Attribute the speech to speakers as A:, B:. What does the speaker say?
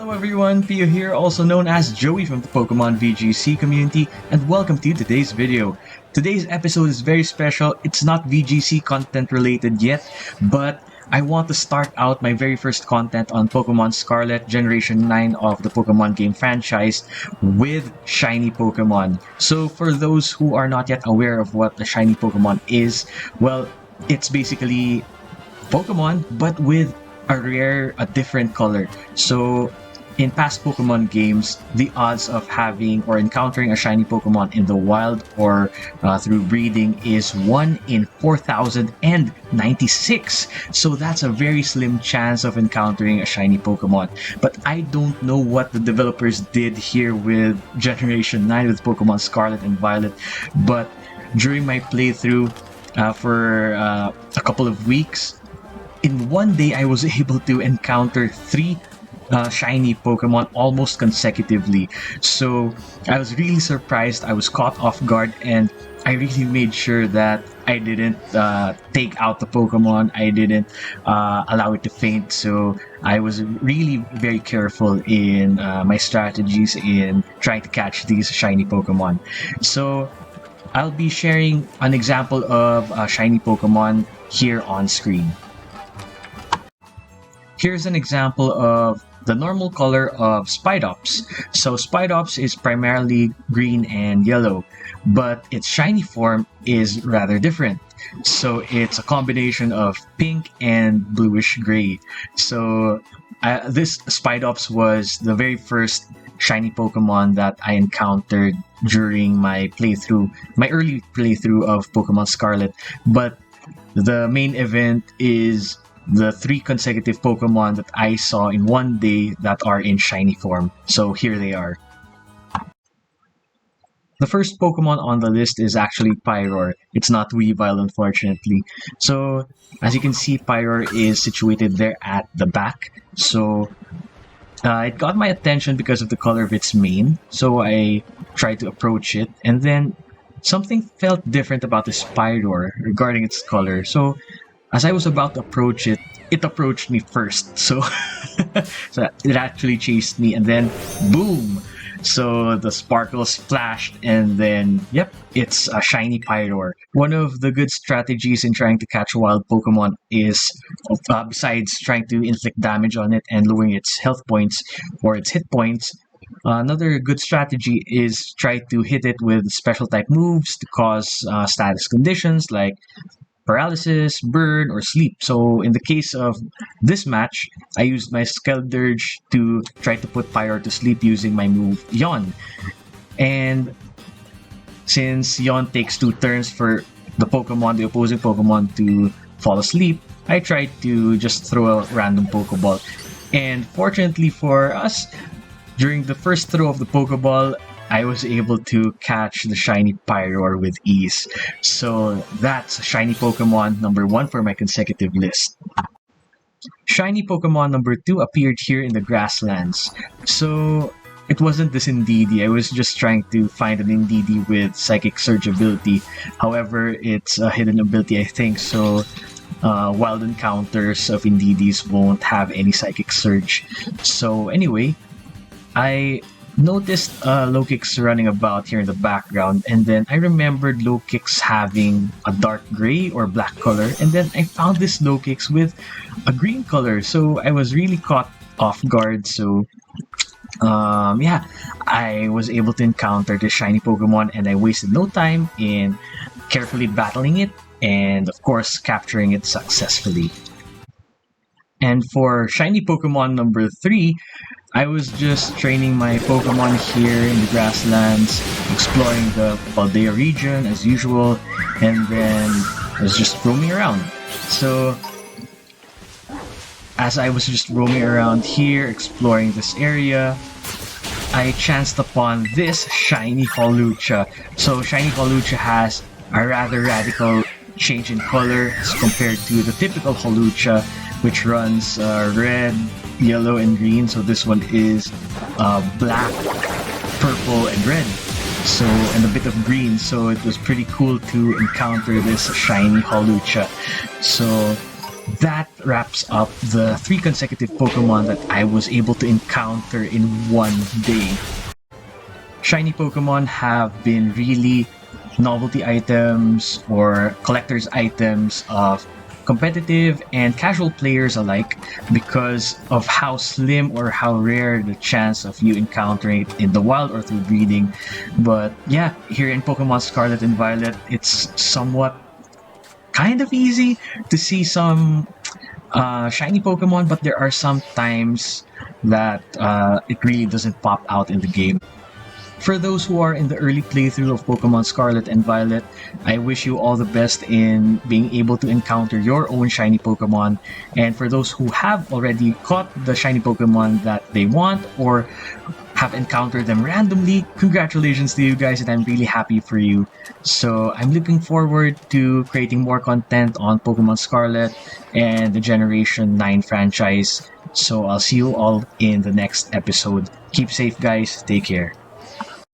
A: Hello everyone, Pio here, also known as Joey from the Pokemon VGC community, and welcome to today's video. Today's episode is very special. It's not VGC content related yet, but I want to start out my very first content on Pokemon Scarlet Generation 9 of the Pokemon game franchise with shiny Pokemon. So for those who are not yet aware of what the shiny Pokemon is, well, it's basically Pokemon but with a different color. So in past Pokemon games, the odds of having or encountering a shiny Pokemon in the wild or through breeding is 1 in 4,096. So that's a very slim chance of encountering a shiny Pokemon. But I don't know what the developers did here with Generation 9 with Pokemon Scarlet and Violet, but during my playthrough for a couple of weeks, in one day I was able to encounter 3 shiny Pokemon almost consecutively. So I was really surprised. I was caught off guard, and I really made sure that I didn't take out the Pokemon. I didn't allow it to faint. So I was really very careful in my strategies in trying to catch these shiny Pokemon. So I'll be sharing an example of a shiny Pokemon here on screen. Here's an example of the normal color of Spidops. So Spidops is primarily green and yellow, but its shiny form is rather different. So it's a combination of pink and bluish gray. So this Spidops was the very first shiny Pokemon that I encountered during my early playthrough of Pokemon Scarlet. But the main event is the 3 consecutive Pokemon that I saw in one day that are in shiny form. So here they are. The first Pokemon on the list is actually Pyroar. It's not Weavile, unfortunately. So as you can see, Pyroar is situated there at the back. So it got my attention because of the color of its mane. So I tried to approach it, and then something felt different about this Pyroar regarding its color. So as I was about to approach it, it approached me first. So, so it actually chased me, and then boom! So the sparkle splashed, and then, yep, it's a shiny Pyroar. One of the good strategies in trying to catch wild Pokemon is, besides trying to inflict damage on it and lowering its health points or its hit points, another good strategy is try to hit it with special type moves to cause status conditions like paralysis, burn, or sleep. So in the case of this match, I used my Skeldurge to try to put Pyroar to sleep using my move Yawn. And since Yawn takes 2 turns for the opposing Pokemon to fall asleep, I tried to just throw a random Pokeball. And fortunately for us, during the first throw of the Pokeball, I was able to catch the shiny Pyroar with ease. So that's shiny Pokemon number 1 for my consecutive list. Shiny Pokemon number 2 appeared here in the grasslands. So it wasn't this Indeedee. I was just trying to find an Indeedee with Psychic Surge ability. However, it's a hidden ability, I think, so wild encounters of Indeedees won't have any Psychic Surge. So anyway, I noticed Lokix running about here in the background, and then I remembered Lokix having a dark gray or black color, and then I found this Lokix with a green color, so I was really caught off guard. So yeah, I was able to encounter this shiny Pokemon, and I wasted no time in carefully battling it and of course capturing it successfully. And for shiny Pokemon number 3, I was just training my Pokemon here in the grasslands, exploring the Paldea region as usual, and then I was just roaming around. So as I was just roaming around here, exploring this area, I chanced upon this shiny Hawlucha. So shiny Hawlucha has a rather radical change in color as compared to the typical Hawlucha, which runs red, yellow, and green. So this one is black, purple, and red. So, and a bit of green. So it was pretty cool to encounter this shiny Hawlucha. So that wraps up the 3 consecutive Pokemon that I was able to encounter in one day. Shiny Pokemon have been really novelty items or collector's items of competitive and casual players alike because of how slim or how rare the chance of you encountering it in the wild or through breeding. But yeah, here in Pokemon Scarlet and Violet, it's somewhat kind of easy to see some shiny Pokemon, but there are some times that it really doesn't pop out in the game. For those who are in the early playthrough of Pokemon Scarlet and Violet, I wish you all the best in being able to encounter your own shiny Pokemon. And for those who have already caught the shiny Pokemon that they want or have encountered them randomly, congratulations to you guys, and I'm really happy for you. So I'm looking forward to creating more content on Pokemon Scarlet and the Generation 9 franchise. So I'll see you all in the next episode. Keep safe, guys. Take care.